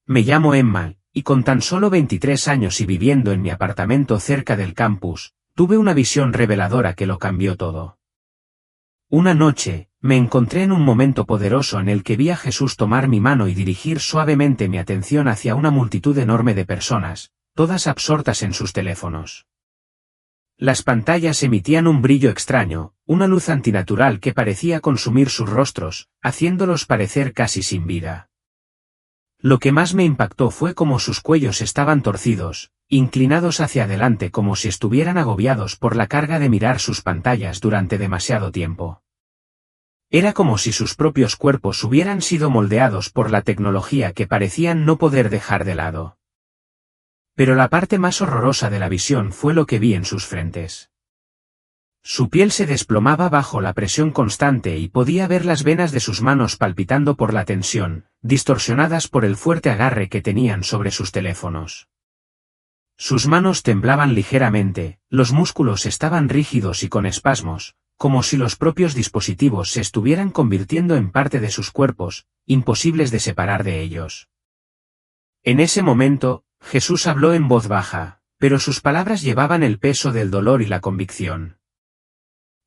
Me llamo Emma, y con tan solo 23 años y viviendo en mi apartamento cerca del campus, tuve una visión reveladora que lo cambió todo. Una noche, me encontré en un momento poderoso en el que vi a Jesús tomar mi mano y dirigir suavemente mi atención hacia una multitud enorme de personas, todas absortas en sus teléfonos. Las pantallas emitían un brillo extraño, una luz antinatural que parecía consumir sus rostros, haciéndolos parecer casi sin vida. Lo que más me impactó fue cómo sus cuellos estaban torcidos, inclinados hacia adelante como si estuvieran agobiados por la carga de mirar sus pantallas durante demasiado tiempo. Era como si sus propios cuerpos hubieran sido moldeados por la tecnología que parecían no poder dejar de lado. Pero la parte más horrorosa de la visión fue lo que vi en sus frentes. Su piel se desplomaba bajo la presión constante y podía ver las venas de sus manos palpitando por la tensión, distorsionadas por el fuerte agarre que tenían sobre sus teléfonos. Sus manos temblaban ligeramente, los músculos estaban rígidos y con espasmos, como si los propios dispositivos se estuvieran convirtiendo en parte de sus cuerpos, imposibles de separar de ellos. En ese momento, Jesús habló en voz baja, pero sus palabras llevaban el peso del dolor y la convicción.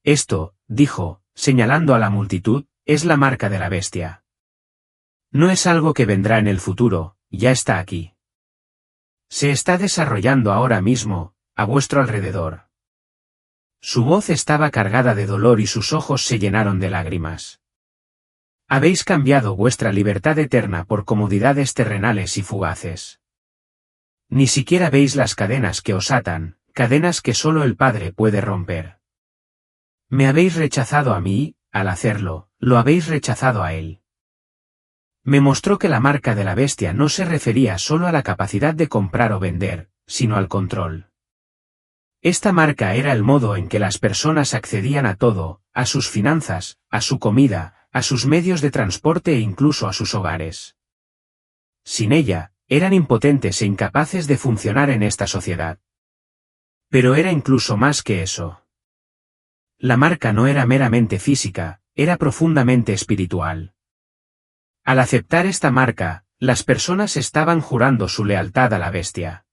Esto, dijo, señalando a la multitud, es la marca de la bestia. No es algo que vendrá en el futuro, ya está aquí. Se está desarrollando ahora mismo, a vuestro alrededor. Su voz estaba cargada de dolor y sus ojos se llenaron de lágrimas. Habéis cambiado vuestra libertad eterna por comodidades terrenales y fugaces. Ni siquiera veis las cadenas que os atan, cadenas que solo el Padre puede romper. Me habéis rechazado a mí, al hacerlo, lo habéis rechazado a Él. Me mostró que la marca de la bestia no se refería solo a la capacidad de comprar o vender, sino al control. Esta marca era el modo en que las personas accedían a todo, a sus finanzas, a su comida, a sus medios de transporte e incluso a sus hogares. Sin ella, eran impotentes e incapaces de funcionar en esta sociedad. Pero era incluso más que eso. La marca no era meramente física, era profundamente espiritual. Al aceptar esta marca, las personas estaban jurando su lealtad a la bestia.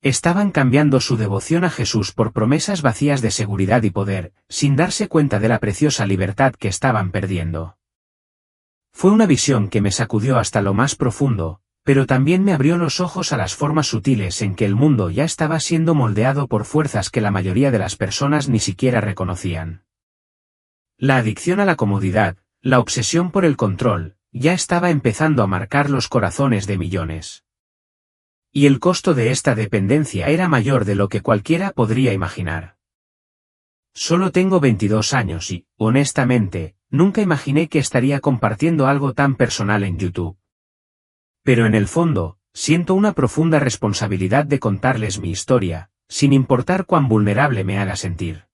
Estaban cambiando su devoción a Jesús por promesas vacías de seguridad y poder, sin darse cuenta de la preciosa libertad que estaban perdiendo. Fue una visión que me sacudió hasta lo más profundo, pero también me abrió los ojos a las formas sutiles en que el mundo ya estaba siendo moldeado por fuerzas que la mayoría de las personas ni siquiera reconocían. La adicción a la comodidad, la obsesión por el control, ya estaba empezando a marcar los corazones de millones. Y el costo de esta dependencia era mayor de lo que cualquiera podría imaginar. Solo tengo 22 años y, honestamente, nunca imaginé que estaría compartiendo algo tan personal en YouTube. Pero en el fondo, siento una profunda responsabilidad de contarles mi historia, sin importar cuán vulnerable me haga sentir.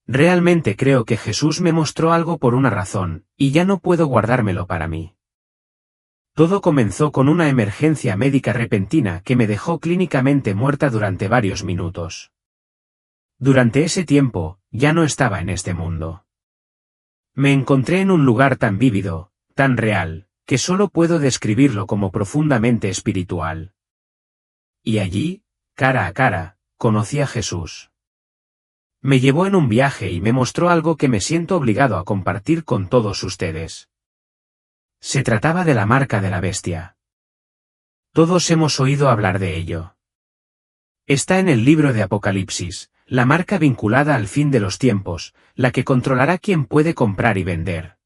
Realmente creo que Jesús me mostró algo por una razón, y ya no puedo guardármelo para mí. Todo comenzó con una emergencia médica repentina que me dejó clínicamente muerta durante varios minutos. Durante ese tiempo, ya no estaba en este mundo. Me encontré en un lugar tan vívido, tan real, que solo puedo describirlo como profundamente espiritual. Y allí, cara a cara, conocí a Jesús. Me llevó en un viaje y me mostró algo que me siento obligado a compartir con todos ustedes. Se trataba de la marca de la bestia. Todos hemos oído hablar de ello. Está en el libro de Apocalipsis, la marca vinculada al fin de los tiempos, la que controlará quién puede comprar y vender.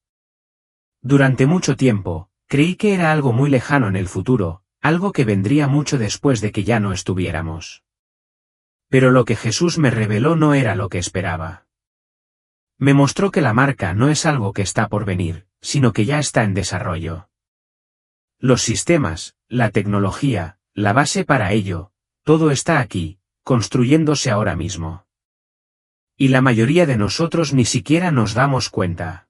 Durante mucho tiempo, creí que era algo muy lejano en el futuro, algo que vendría mucho después de que ya no estuviéramos. Pero lo que Jesús me reveló no era lo que esperaba. Me mostró que la marca no es algo que está por venir, sino que ya está en desarrollo. Los sistemas, la tecnología, la base para ello, todo está aquí, construyéndose ahora mismo. Y la mayoría de nosotros ni siquiera nos damos cuenta.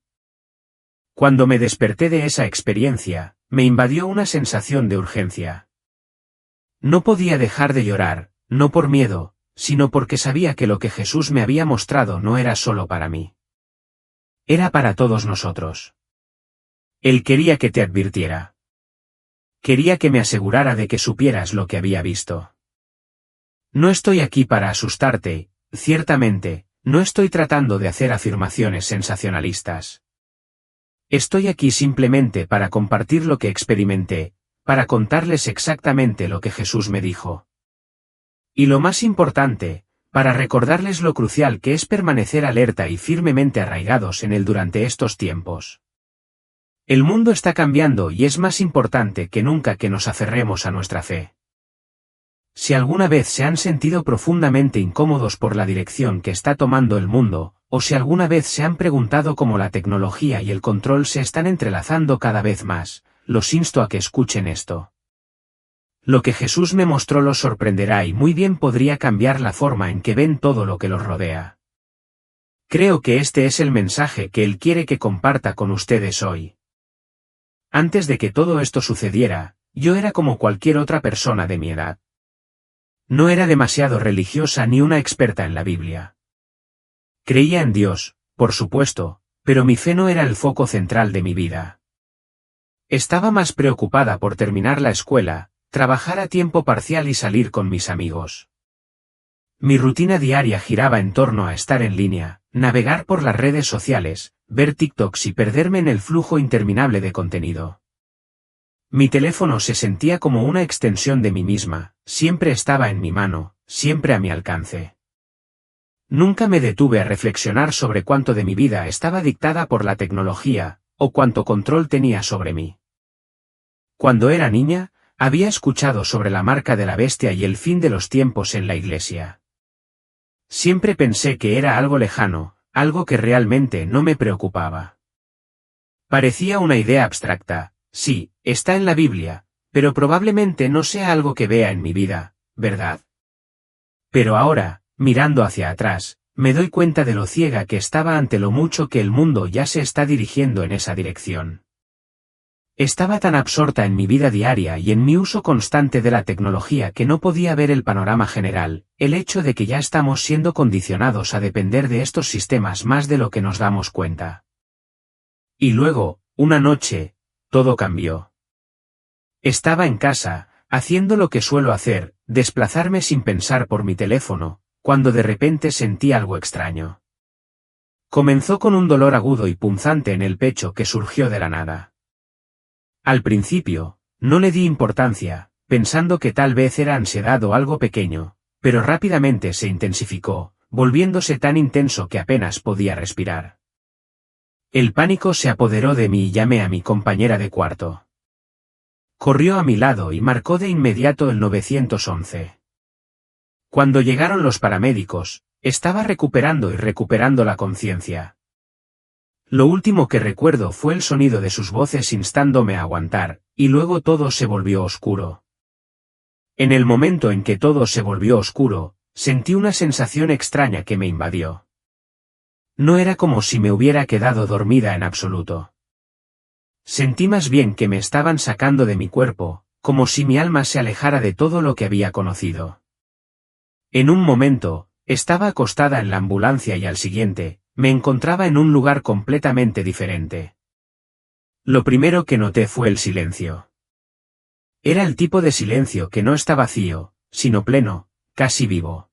Cuando me desperté de esa experiencia, me invadió una sensación de urgencia. No podía dejar de llorar, no por miedo, sino porque sabía que lo que Jesús me había mostrado no era solo para mí. Era para todos nosotros. Él quería que te advirtiera. Quería que me asegurara de que supieras lo que había visto. No estoy aquí para asustarte, ciertamente, no estoy tratando de hacer afirmaciones sensacionalistas. Estoy aquí simplemente para compartir lo que experimenté, para contarles exactamente lo que Jesús me dijo. Y lo más importante, para recordarles lo crucial que es permanecer alerta y firmemente arraigados en él durante estos tiempos. El mundo está cambiando y es más importante que nunca que nos aferremos a nuestra fe. Si alguna vez se han sentido profundamente incómodos por la dirección que está tomando el mundo, o si alguna vez se han preguntado cómo la tecnología y el control se están entrelazando cada vez más, los insto a que escuchen esto. Lo que Jesús me mostró los sorprenderá y muy bien podría cambiar la forma en que ven todo lo que los rodea. Creo que este es el mensaje que Él quiere que comparta con ustedes hoy. Antes de que todo esto sucediera, yo era como cualquier otra persona de mi edad. No era demasiado religiosa ni una experta en la Biblia. Creía en Dios, por supuesto, pero mi fe no era el foco central de mi vida. Estaba más preocupada por terminar la escuela, trabajar a tiempo parcial y salir con mis amigos. Mi rutina diaria giraba en torno a estar en línea, navegar por las redes sociales, ver TikToks y perderme en el flujo interminable de contenido. Mi teléfono se sentía como una extensión de mí misma, siempre estaba en mi mano, siempre a mi alcance. Nunca me detuve a reflexionar sobre cuánto de mi vida estaba dictada por la tecnología, o cuánto control tenía sobre mí. Cuando era niña, había escuchado sobre la marca de la bestia y el fin de los tiempos en la iglesia. Siempre pensé que era algo lejano, algo que realmente no me preocupaba. Parecía una idea abstracta, sí, está en la Biblia, pero probablemente no sea algo que vea en mi vida, ¿verdad? Pero ahora, mirando hacia atrás, me doy cuenta de lo ciega que estaba ante lo mucho que el mundo ya se está dirigiendo en esa dirección. Estaba tan absorta en mi vida diaria y en mi uso constante de la tecnología que no podía ver el panorama general, el hecho de que ya estamos siendo condicionados a depender de estos sistemas más de lo que nos damos cuenta. Y luego, una noche, todo cambió. Estaba en casa, haciendo lo que suelo hacer, desplazarme sin pensar por mi teléfono, cuando de repente sentí algo extraño. Comenzó con un dolor agudo y punzante en el pecho que surgió de la nada. Al principio, no le di importancia, pensando que tal vez era ansiedad o algo pequeño, pero rápidamente se intensificó, volviéndose tan intenso que apenas podía respirar. El pánico se apoderó de mí y llamé a mi compañera de cuarto. Corrió a mi lado y marcó de inmediato el 911. Cuando llegaron los paramédicos, estaba recuperando la conciencia. Lo último que recuerdo fue el sonido de sus voces instándome a aguantar, y luego todo se volvió oscuro. En el momento en que todo se volvió oscuro, sentí una sensación extraña que me invadió. No era como si me hubiera quedado dormida en absoluto. Sentí más bien que me estaban sacando de mi cuerpo, como si mi alma se alejara de todo lo que había conocido. En un momento, estaba acostada en la ambulancia y al siguiente, me encontraba en un lugar completamente diferente. Lo primero que noté fue el silencio. Era el tipo de silencio que no está vacío, sino pleno, casi vivo.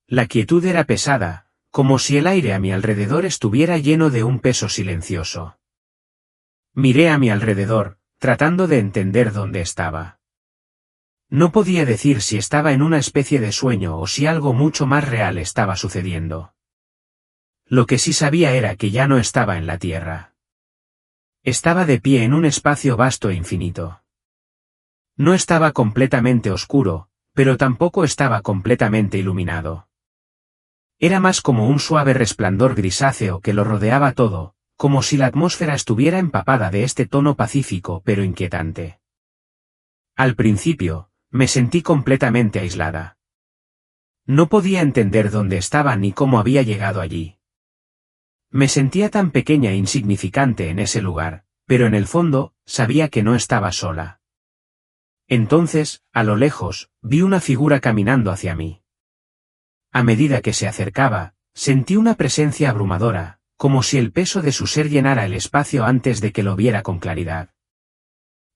La quietud era pesada, como si el aire a mi alrededor estuviera lleno de un peso silencioso. Miré a mi alrededor, tratando de entender dónde estaba. No podía decir si estaba en una especie de sueño o si algo mucho más real estaba sucediendo. Lo que sí sabía era que ya no estaba en la Tierra. Estaba de pie en un espacio vasto e infinito. No estaba completamente oscuro, pero tampoco estaba completamente iluminado. Era más como un suave resplandor grisáceo que lo rodeaba todo, como si la atmósfera estuviera empapada de este tono pacífico pero inquietante. Al principio, me sentí completamente aislada. No podía entender dónde estaba ni cómo había llegado allí. Me sentía tan pequeña e insignificante en ese lugar, pero en el fondo, sabía que no estaba sola. Entonces, a lo lejos, vi una figura caminando hacia mí. A medida que se acercaba, sentí una presencia abrumadora, como si el peso de su ser llenara el espacio antes de que lo viera con claridad.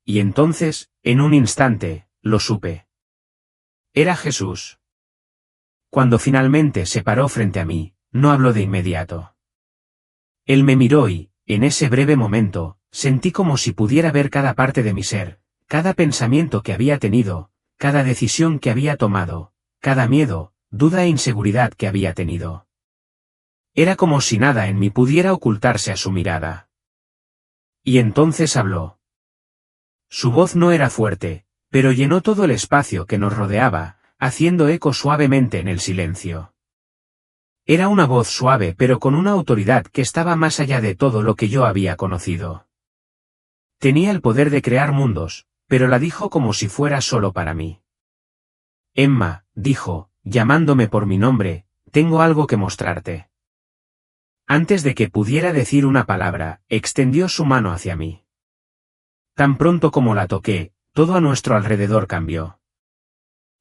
y entonces, en un instante, lo supe. Era Jesús. Cuando finalmente se paró frente a mí, no habló de inmediato. Él me miró y, en ese breve momento, sentí como si pudiera ver cada parte de mi ser, cada pensamiento que había tenido, cada decisión que había tomado, cada miedo, duda e inseguridad que había tenido. Era como si nada en mí pudiera ocultarse a su mirada. Y entonces habló. Su voz no era fuerte, pero llenó todo el espacio que nos rodeaba, haciendo eco suavemente en el silencio. Era una voz suave pero con una autoridad que estaba más allá de todo lo que yo había conocido. Tenía el poder de crear mundos, pero la dijo como si fuera solo para mí. Emma, dijo, llamándome por mi nombre, tengo algo que mostrarte. Antes de que pudiera decir una palabra, extendió su mano hacia mí. Tan pronto como la toqué, todo a nuestro alrededor cambió.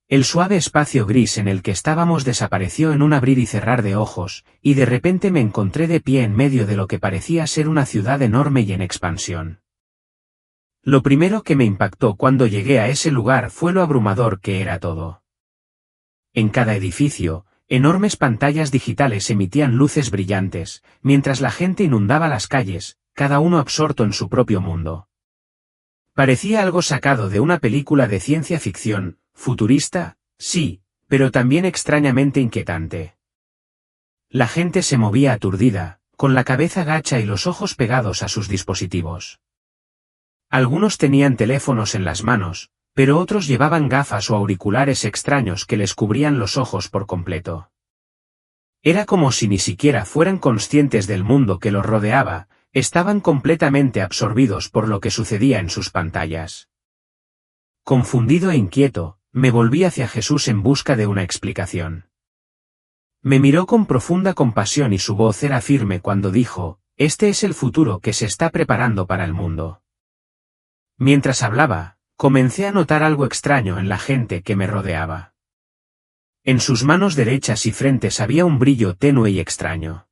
El suave espacio gris en el que estábamos desapareció en un abrir y cerrar de ojos, y de repente me encontré de pie en medio de lo que parecía ser una ciudad enorme y en expansión. Lo primero que me impactó cuando llegué a ese lugar fue lo abrumador que era todo. En cada edificio, enormes pantallas digitales emitían luces brillantes, mientras la gente inundaba las calles, cada uno absorto en su propio mundo. Parecía algo sacado de una película de ciencia ficción, futurista, sí, pero también extrañamente inquietante. La gente se movía aturdida, con la cabeza gacha y los ojos pegados a sus dispositivos. Algunos tenían teléfonos en las manos, pero otros llevaban gafas o auriculares extraños que les cubrían los ojos por completo. Era como si ni siquiera fueran conscientes del mundo que los rodeaba, estaban completamente absorbidos por lo que sucedía en sus pantallas. Confundido e inquieto, me volví hacia Jesús en busca de una explicación. Me miró con profunda compasión y su voz era firme cuando dijo, este es el futuro que se está preparando para el mundo. Mientras hablaba, comencé a notar algo extraño en la gente que me rodeaba. En sus manos derechas y frentes había un brillo tenue y extraño.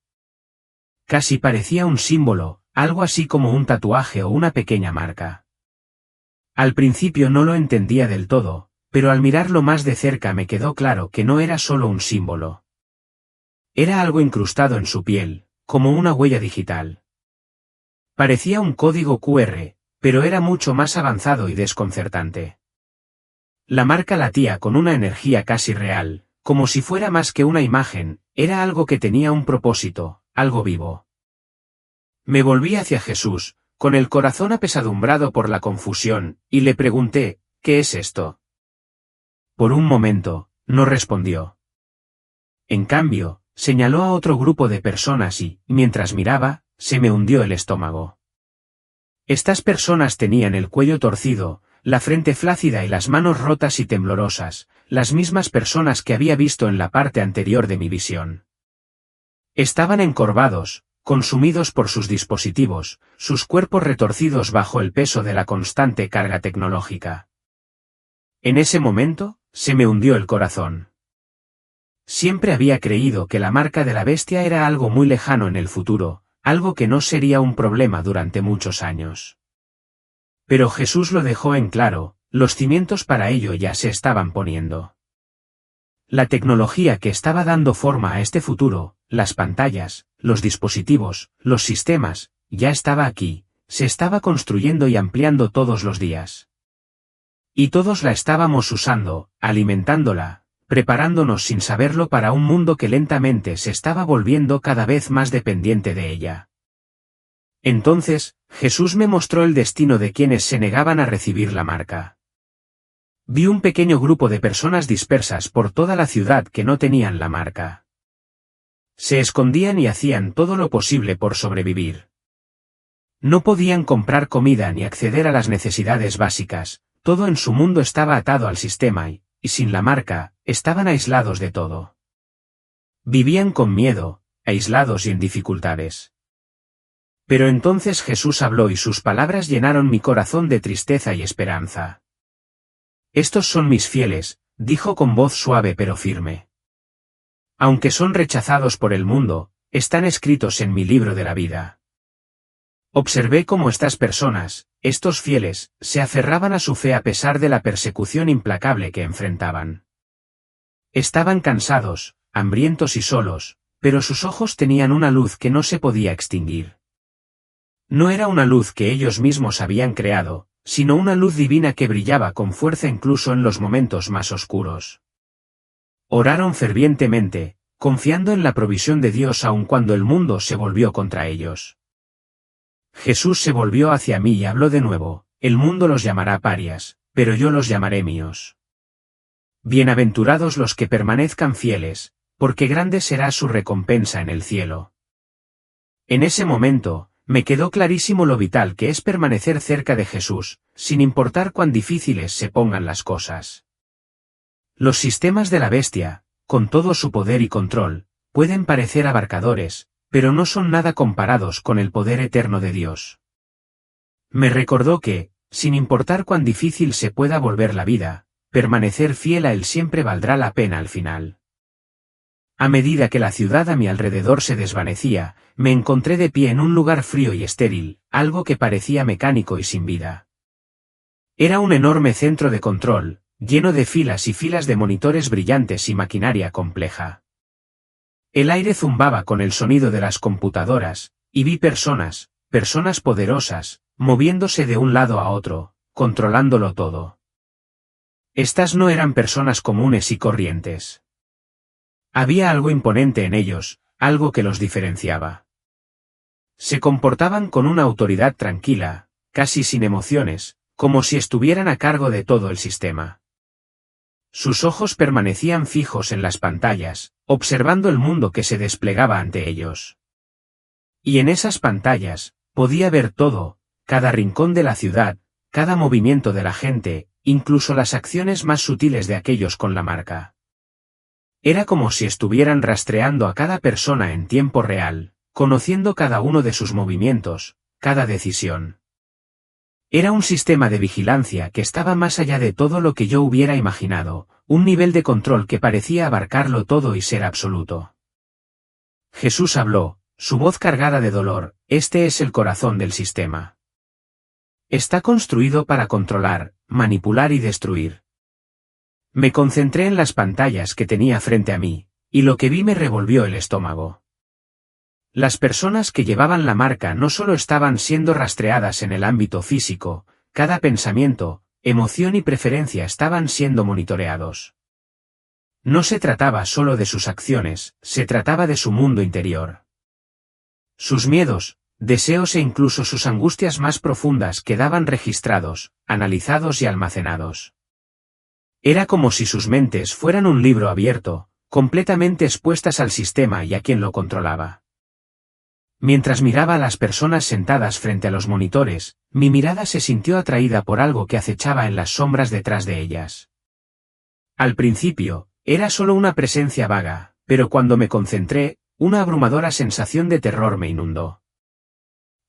Casi parecía un símbolo, algo así como un tatuaje o una pequeña marca. Al principio no lo entendía del todo, pero al mirarlo más de cerca me quedó claro que no era solo un símbolo. Era algo incrustado en su piel, como una huella digital. Parecía un código QR, pero era mucho más avanzado y desconcertante. La marca latía con una energía casi real, como si fuera más que una imagen, era algo que tenía un propósito, algo vivo. Me volví hacia Jesús, con el corazón apesadumbrado por la confusión, y le pregunté, ¿qué es esto? Por un momento, no respondió. En cambio, señaló a otro grupo de personas y, mientras miraba, se me hundió el estómago. Estas personas tenían el cuello torcido, la frente flácida y las manos rotas y temblorosas, las mismas personas que había visto en la parte anterior de mi visión. Estaban encorvados, consumidos por sus dispositivos, sus cuerpos retorcidos bajo el peso de la constante carga tecnológica. En ese momento, se me hundió el corazón. Siempre había creído que la marca de la bestia era algo muy lejano en el futuro, algo que no sería un problema durante muchos años. Pero Jesús lo dejó en claro, los cimientos para ello ya se estaban poniendo. La tecnología que estaba dando forma a este futuro, las pantallas, los dispositivos, los sistemas, ya estaba aquí, se estaba construyendo y ampliando todos los días. Y todos la estábamos usando, alimentándola, preparándonos sin saberlo para un mundo que lentamente se estaba volviendo cada vez más dependiente de ella. Entonces, Jesús me mostró el destino de quienes se negaban a recibir la marca. Vi un pequeño grupo de personas dispersas por toda la ciudad que no tenían la marca. Se escondían y hacían todo lo posible por sobrevivir. No podían comprar comida ni acceder a las necesidades básicas, todo en su mundo estaba atado al sistema y sin la marca, estaban aislados de todo. Vivían con miedo, aislados y en dificultades. Pero entonces Jesús habló y sus palabras llenaron mi corazón de tristeza y esperanza. Estos son mis fieles, dijo con voz suave pero firme. Aunque son rechazados por el mundo, están escritos en mi libro de la vida. Observé cómo estas personas, estos fieles, se aferraban a su fe a pesar de la persecución implacable que enfrentaban. Estaban cansados, hambrientos y solos, pero sus ojos tenían una luz que no se podía extinguir. No era una luz que ellos mismos habían creado, sino una luz divina que brillaba con fuerza incluso en los momentos más oscuros. Oraron fervientemente, confiando en la provisión de Dios aun cuando el mundo se volvió contra ellos. Jesús se volvió hacia mí y habló de nuevo: el mundo los llamará parias, pero yo los llamaré míos. Bienaventurados los que permanezcan fieles, porque grande será su recompensa en el cielo. En ese momento, me quedó clarísimo lo vital que es permanecer cerca de Jesús, sin importar cuán difíciles se pongan las cosas. Los sistemas de la bestia, con todo su poder y control, pueden parecer abarcadores, pero no son nada comparados con el poder eterno de Dios. Me recordó que, sin importar cuán difícil se pueda volver la vida, permanecer fiel a Él siempre valdrá la pena al final. A medida que la ciudad a mi alrededor se desvanecía, me encontré de pie en un lugar frío y estéril, algo que parecía mecánico y sin vida. Era un enorme centro de control, lleno de filas y filas de monitores brillantes y maquinaria compleja. El aire zumbaba con el sonido de las computadoras, y vi personas poderosas, moviéndose de un lado a otro, controlándolo todo. Estas no eran personas comunes y corrientes. Había algo imponente en ellos, algo que los diferenciaba. Se comportaban con una autoridad tranquila, casi sin emociones, como si estuvieran a cargo de todo el sistema. Sus ojos permanecían fijos en las pantallas, observando el mundo que se desplegaba ante ellos. Y en esas pantallas, podía ver todo, cada rincón de la ciudad, cada movimiento de la gente, incluso las acciones más sutiles de aquellos con la marca. Era como si estuvieran rastreando a cada persona en tiempo real, conociendo cada uno de sus movimientos, cada decisión. Era un sistema de vigilancia que estaba más allá de todo lo que yo hubiera imaginado, un nivel de control que parecía abarcarlo todo y ser absoluto. Jesús habló, su voz cargada de dolor: este es el corazón del sistema. Está construido para controlar, manipular y destruir. Me concentré en las pantallas que tenía frente a mí, y lo que vi me revolvió el estómago. Las personas que llevaban la marca no solo estaban siendo rastreadas en el ámbito físico, cada pensamiento, emoción y preferencia estaban siendo monitoreados. No se trataba solo de sus acciones, se trataba de su mundo interior. Sus miedos, deseos e incluso sus angustias más profundas quedaban registrados, analizados y almacenados. Era como si sus mentes fueran un libro abierto, completamente expuestas al sistema y a quien lo controlaba. Mientras miraba a las personas sentadas frente a los monitores, mi mirada se sintió atraída por algo que acechaba en las sombras detrás de ellas. Al principio, era solo una presencia vaga, pero cuando me concentré, una abrumadora sensación de terror me inundó.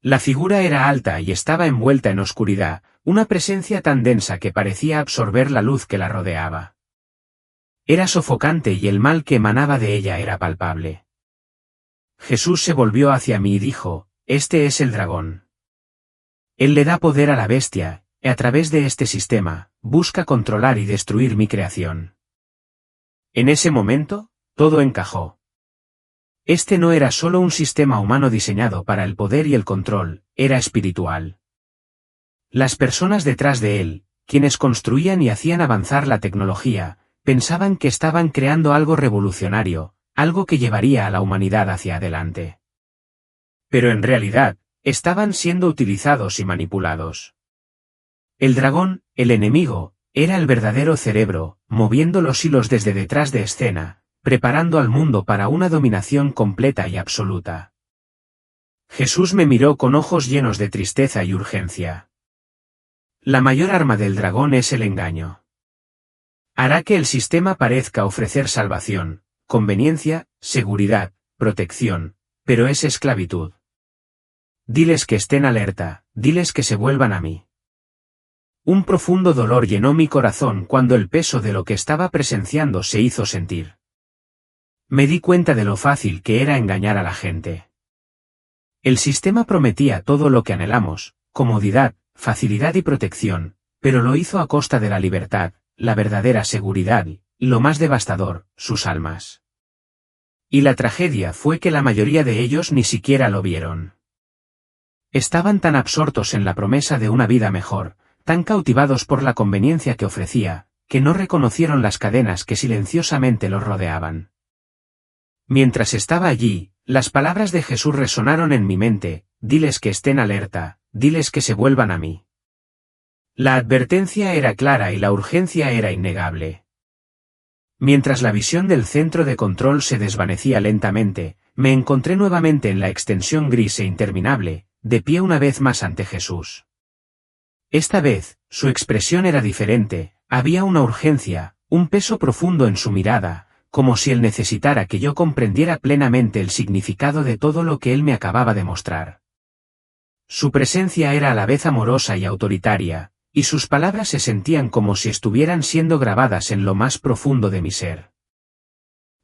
La figura era alta y estaba envuelta en oscuridad, una presencia tan densa que parecía absorber la luz que la rodeaba. Era sofocante y el mal que emanaba de ella era palpable. Jesús se volvió hacia mí y dijo: este es el dragón. Él le da poder a la bestia, y a través de este sistema, busca controlar y destruir mi creación. En ese momento, todo encajó. Este no era solo un sistema humano diseñado para el poder y el control, era espiritual. Las personas detrás de él, quienes construían y hacían avanzar la tecnología, pensaban que estaban creando algo revolucionario, algo que llevaría a la humanidad hacia adelante. Pero en realidad, estaban siendo utilizados y manipulados. El dragón, el enemigo, era el verdadero cerebro, moviendo los hilos desde detrás de escena, preparando al mundo para una dominación completa y absoluta. Jesús me miró con ojos llenos de tristeza y urgencia. La mayor arma del dragón es el engaño. Hará que el sistema parezca ofrecer salvación, conveniencia, seguridad, protección, pero es esclavitud. Diles que estén alerta, diles que se vuelvan a mí. Un profundo dolor llenó mi corazón cuando el peso de lo que estaba presenciando se hizo sentir. Me di cuenta de lo fácil que era engañar a la gente. El sistema prometía todo lo que anhelamos, comodidad, facilidad y protección, pero lo hizo a costa de la libertad, la verdadera seguridad y, lo más devastador, sus almas. Y la tragedia fue que la mayoría de ellos ni siquiera lo vieron. Estaban tan absortos en la promesa de una vida mejor, tan cautivados por la conveniencia que ofrecía, que no reconocieron las cadenas que silenciosamente los rodeaban. Mientras estaba allí, las palabras de Jesús resonaron en mi mente: diles que estén alerta, diles que se vuelvan a mí. La advertencia era clara y la urgencia era innegable. Mientras la visión del centro de control se desvanecía lentamente, me encontré nuevamente en la extensión gris e interminable, de pie una vez más ante Jesús. Esta vez, su expresión era diferente, había una urgencia, un peso profundo en su mirada, como si él necesitara que yo comprendiera plenamente el significado de todo lo que él me acababa de mostrar. Su presencia era a la vez amorosa y autoritaria, y sus palabras se sentían como si estuvieran siendo grabadas en lo más profundo de mi ser.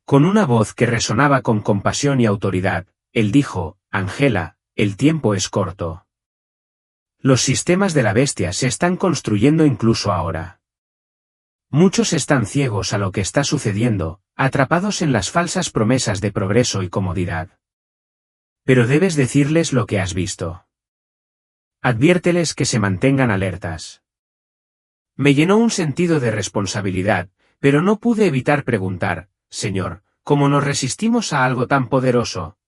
Con una voz que resonaba con compasión y autoridad, él dijo: Ángela, el tiempo es corto. Los sistemas de la bestia se están construyendo incluso ahora. Muchos están ciegos a lo que está sucediendo, atrapados en las falsas promesas de progreso y comodidad. Pero debes decirles lo que has visto. Adviérteles que se mantengan alertas. Me llenó un sentido de responsabilidad, pero no pude evitar preguntar: Señor, ¿cómo nos resistimos a algo tan poderoso?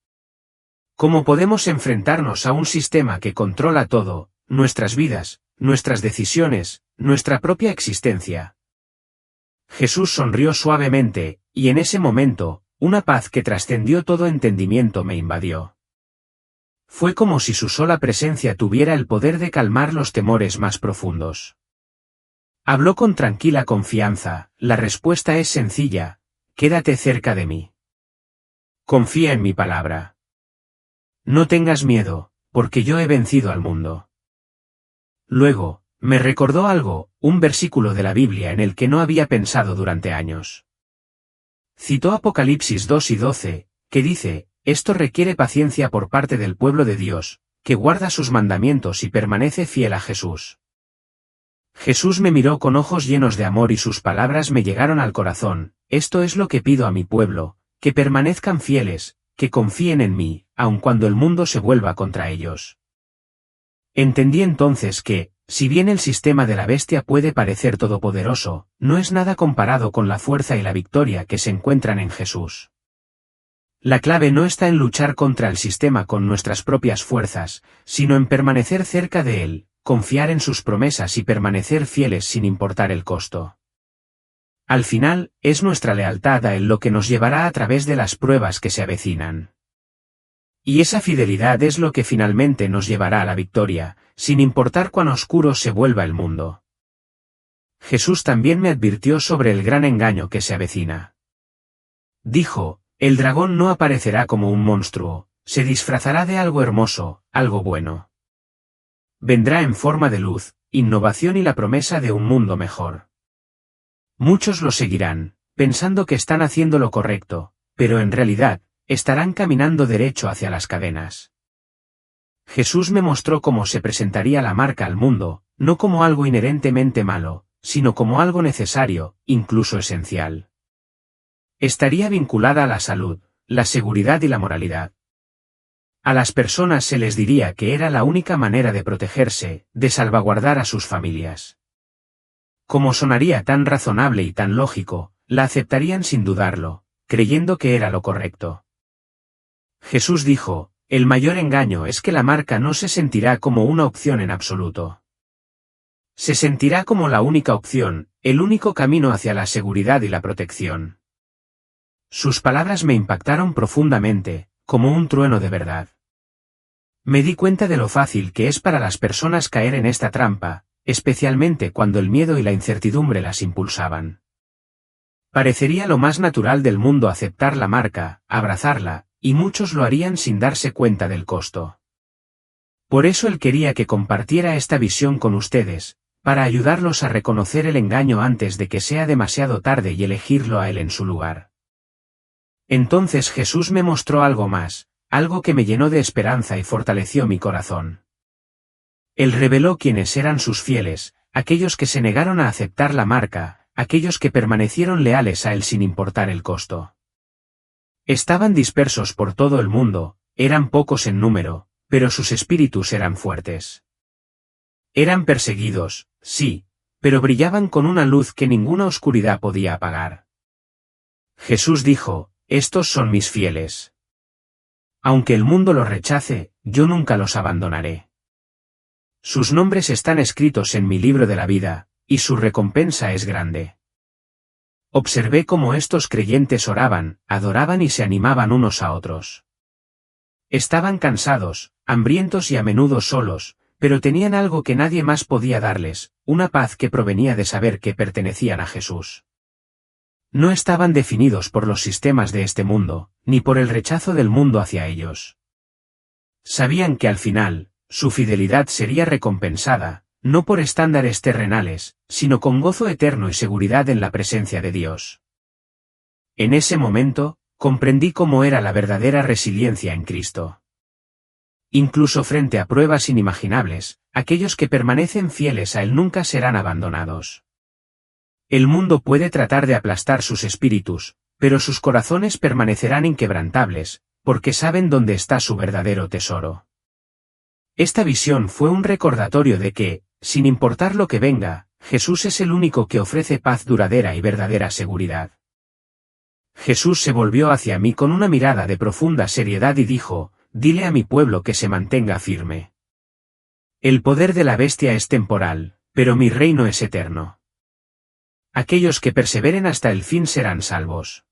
¿Cómo podemos enfrentarnos a un sistema que controla todo, nuestras vidas, nuestras decisiones, nuestra propia existencia? Jesús sonrió suavemente, y en ese momento, una paz que trascendió todo entendimiento me invadió. Fue como si su sola presencia tuviera el poder de calmar los temores más profundos. Habló con tranquila confianza: la respuesta es sencilla, quédate cerca de mí. Confía en mi palabra. No tengas miedo, porque yo he vencido al mundo. Luego, me recordó algo, un versículo de la Biblia en el que no había pensado durante años. Citó Apocalipsis 2:12, que dice: esto requiere paciencia por parte del pueblo de Dios, que guarda sus mandamientos y permanece fiel a Jesús. Jesús me miró con ojos llenos de amor y sus palabras me llegaron al corazón: esto es lo que pido a mi pueblo, que permanezcan fieles, que confíen en mí, aun cuando el mundo se vuelva contra ellos. Entendí entonces que, si bien el sistema de la bestia puede parecer todopoderoso, no es nada comparado con la fuerza y la victoria que se encuentran en Jesús. La clave no está en luchar contra el sistema con nuestras propias fuerzas, sino en permanecer cerca de él, confiar en sus promesas y permanecer fieles sin importar el costo. Al final, es nuestra lealtad a él lo que nos llevará a través de las pruebas que se avecinan. Y esa fidelidad es lo que finalmente nos llevará a la victoria, sin importar cuán oscuro se vuelva el mundo. Jesús también me advirtió sobre el gran engaño que se avecina. Dijo: el dragón no aparecerá como un monstruo, se disfrazará de algo hermoso, algo bueno. Vendrá en forma de luz, innovación y la promesa de un mundo mejor. Muchos lo seguirán, pensando que están haciendo lo correcto, pero en realidad, estarán caminando derecho hacia las cadenas. Jesús me mostró cómo se presentaría la marca al mundo, no como algo inherentemente malo, sino como algo necesario, incluso esencial. Estaría vinculada a la salud, la seguridad y la moralidad. A las personas se les diría que era la única manera de protegerse, de salvaguardar a sus familias. Como sonaría tan razonable y tan lógico, la aceptarían sin dudarlo, creyendo que era lo correcto. Jesús dijo: el mayor engaño es que la marca no se sentirá como una opción en absoluto. Se sentirá como la única opción, el único camino hacia la seguridad y la protección. Sus palabras me impactaron profundamente, como un trueno de verdad. Me di cuenta de lo fácil que es para las personas caer en esta trampa, especialmente cuando el miedo y la incertidumbre las impulsaban. Parecería lo más natural del mundo aceptar la marca, abrazarla, y muchos lo harían sin darse cuenta del costo. Por eso él quería que compartiera esta visión con ustedes, para ayudarlos a reconocer el engaño antes de que sea demasiado tarde y elegirlo a él en su lugar. Entonces Jesús me mostró algo más: algo que me llenó de esperanza y fortaleció mi corazón. Él reveló quiénes eran sus fieles, aquellos que se negaron a aceptar la marca, aquellos que permanecieron leales a él sin importar el costo. Estaban dispersos por todo el mundo, eran pocos en número, pero sus espíritus eran fuertes. Eran perseguidos, sí, pero brillaban con una luz que ninguna oscuridad podía apagar. Jesús dijo, estos son mis fieles. Aunque el mundo los rechace, yo nunca los abandonaré. Sus nombres están escritos en mi libro de la vida, y su recompensa es grande. Observé cómo estos creyentes oraban, adoraban y se animaban unos a otros. Estaban cansados, hambrientos y a menudo solos, pero tenían algo que nadie más podía darles, una paz que provenía de saber que pertenecían a Jesús. No estaban definidos por los sistemas de este mundo, ni por el rechazo del mundo hacia ellos. Sabían que al final, su fidelidad sería recompensada, no por estándares terrenales, sino con gozo eterno y seguridad en la presencia de Dios. En ese momento, comprendí cómo era la verdadera resiliencia en Cristo. Incluso frente a pruebas inimaginables, aquellos que permanecen fieles a Él nunca serán abandonados. El mundo puede tratar de aplastar sus espíritus, pero sus corazones permanecerán inquebrantables, porque saben dónde está su verdadero tesoro. Esta visión fue un recordatorio de que, sin importar lo que venga, Jesús es el único que ofrece paz duradera y verdadera seguridad. Jesús se volvió hacia mí con una mirada de profunda seriedad y dijo, dile a mi pueblo que se mantenga firme. El poder de la bestia es temporal, pero mi reino es eterno. Aquellos que perseveren hasta el fin serán salvos.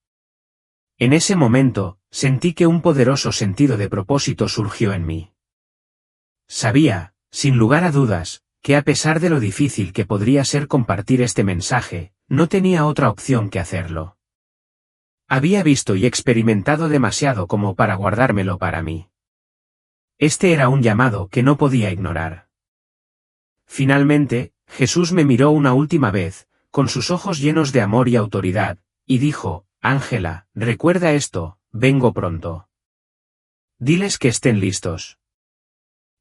En ese momento, sentí que un poderoso sentido de propósito surgió en mí. Sabía, sin lugar a dudas, que a pesar de lo difícil que podría ser compartir este mensaje, no tenía otra opción que hacerlo. Había visto y experimentado demasiado como para guardármelo para mí. Este era un llamado que no podía ignorar. Finalmente, Jesús me miró una última vez, con sus ojos llenos de amor y autoridad, y dijo, Ángela, recuerda esto, vengo pronto. Diles que estén listos.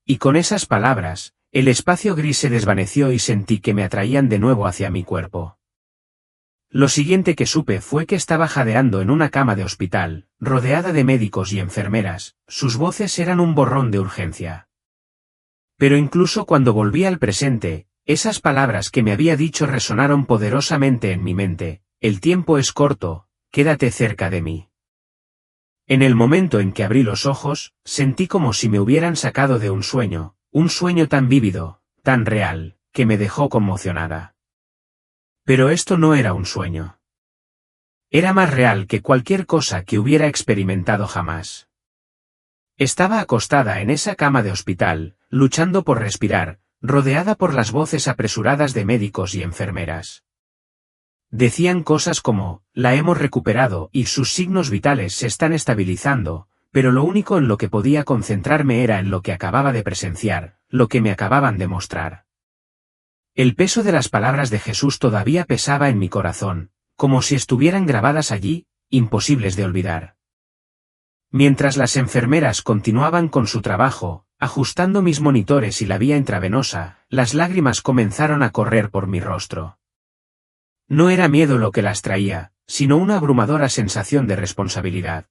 Y con esas palabras, el espacio gris se desvaneció y sentí que me atraían de nuevo hacia mi cuerpo. Lo siguiente que supe fue que estaba jadeando en una cama de hospital, rodeada de médicos y enfermeras, sus voces eran un borrón de urgencia. Pero incluso cuando volví al presente, esas palabras que me había dicho resonaron poderosamente en mi mente, el tiempo es corto, quédate cerca de mí. En el momento en que abrí los ojos, sentí como si me hubieran sacado de un sueño tan vívido, tan real, que me dejó conmocionada. Pero esto no era un sueño. Era más real que cualquier cosa que hubiera experimentado jamás. Estaba acostada en esa cama de hospital, luchando por respirar, rodeada por las voces apresuradas de médicos y enfermeras. Decían cosas como, la hemos recuperado y sus signos vitales se están estabilizando, pero lo único en lo que podía concentrarme era en lo que acababa de presenciar, lo que me acababan de mostrar. El peso de las palabras de Jesús todavía pesaba en mi corazón, como si estuvieran grabadas allí, imposibles de olvidar. Mientras las enfermeras continuaban con su trabajo, ajustando mis monitores y la vía intravenosa, las lágrimas comenzaron a correr por mi rostro. No era miedo lo que las traía, sino una abrumadora sensación de responsabilidad.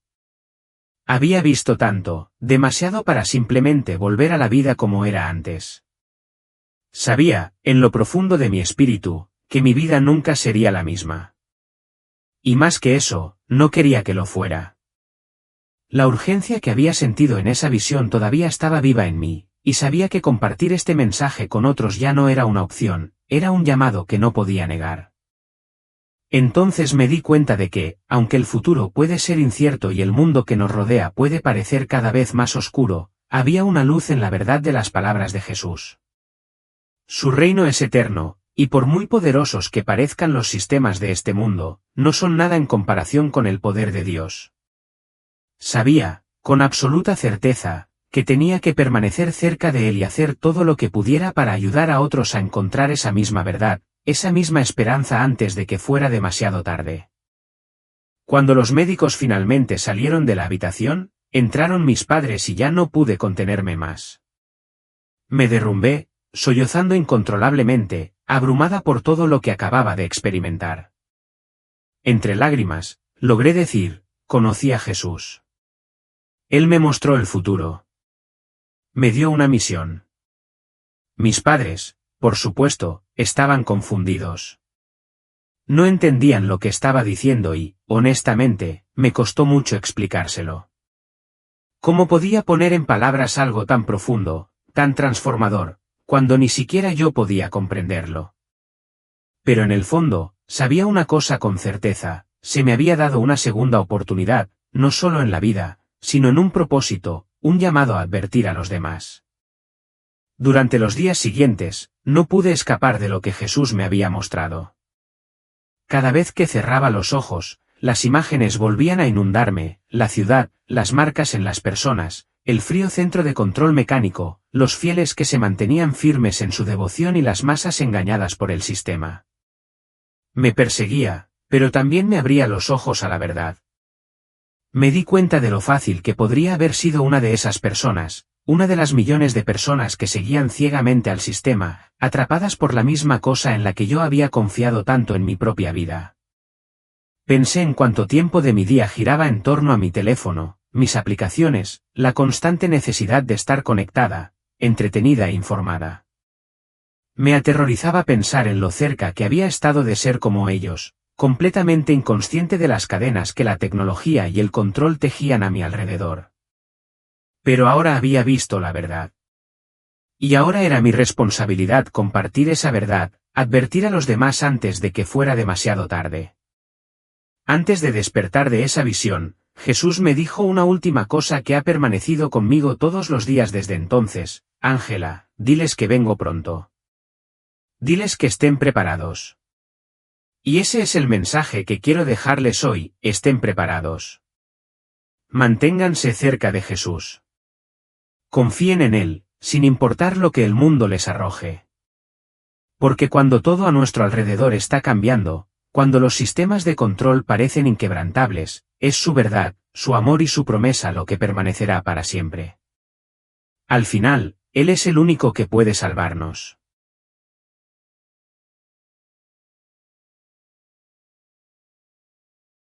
Había visto tanto, demasiado para simplemente volver a la vida como era antes. Sabía, en lo profundo de mi espíritu, que mi vida nunca sería la misma. Y más que eso, no quería que lo fuera. La urgencia que había sentido en esa visión todavía estaba viva en mí, y sabía que compartir este mensaje con otros ya no era una opción, era un llamado que no podía negar. Entonces me di cuenta de que, aunque el futuro puede ser incierto y el mundo que nos rodea puede parecer cada vez más oscuro, había una luz en la verdad de las palabras de Jesús. Su reino es eterno, y por muy poderosos que parezcan los sistemas de este mundo, no son nada en comparación con el poder de Dios. Sabía, con absoluta certeza, que tenía que permanecer cerca de Él y hacer todo lo que pudiera para ayudar a otros a encontrar esa misma verdad, esa misma esperanza antes de que fuera demasiado tarde. Cuando los médicos finalmente salieron de la habitación, Entraron mis padres y ya no pude contenerme más. Me derrumbé, sollozando incontrolablemente, abrumada por todo lo que acababa de experimentar. Entre lágrimas, logré decir, conocí a Jesús. Él me mostró el futuro. Me dio una misión. Mis padres, por supuesto, estaban confundidos. No entendían lo que estaba diciendo y, honestamente, me costó mucho explicárselo. ¿Cómo podía poner en palabras algo tan profundo, tan transformador, cuando ni siquiera yo podía comprenderlo? Pero en el fondo, sabía una cosa con certeza: se me había dado una segunda oportunidad, no solo en la vida, sino en un propósito, un llamado a advertir a los demás. Durante los días siguientes, no pude escapar de lo que Jesús me había mostrado. Cada vez que cerraba los ojos, las imágenes volvían a inundarme: la ciudad, las marcas en las personas, el frío centro de control mecánico, los fieles que se mantenían firmes en su devoción y las masas engañadas por el sistema. Me perseguía, pero también me abría los ojos a la verdad. Me di cuenta de lo fácil que podría haber sido una de esas personas, una de las millones de personas que seguían ciegamente al sistema, atrapadas por la misma cosa en la que yo había confiado tanto en mi propia vida. Pensé en cuánto tiempo de mi día giraba en torno a mi teléfono, mis aplicaciones, la constante necesidad de estar conectada, entretenida e informada. Me aterrorizaba pensar en lo cerca que había estado de ser como ellos, completamente inconsciente de las cadenas que la tecnología y el control tejían a mi alrededor. Pero ahora había visto la verdad. Y ahora era mi responsabilidad compartir esa verdad, advertir a los demás antes de que fuera demasiado tarde. Antes de despertar de esa visión, Jesús me dijo una última cosa que ha permanecido conmigo todos los días desde entonces: Ángela, diles que vengo pronto. Diles que estén preparados. Y ese es el mensaje que quiero dejarles hoy: estén preparados. Manténganse cerca de Jesús. Confíen en Él, sin importar lo que el mundo les arroje. Porque cuando todo a nuestro alrededor está cambiando, cuando los sistemas de control parecen inquebrantables, es su verdad, su amor y su promesa lo que permanecerá para siempre. Al final, Él es el único que puede salvarnos.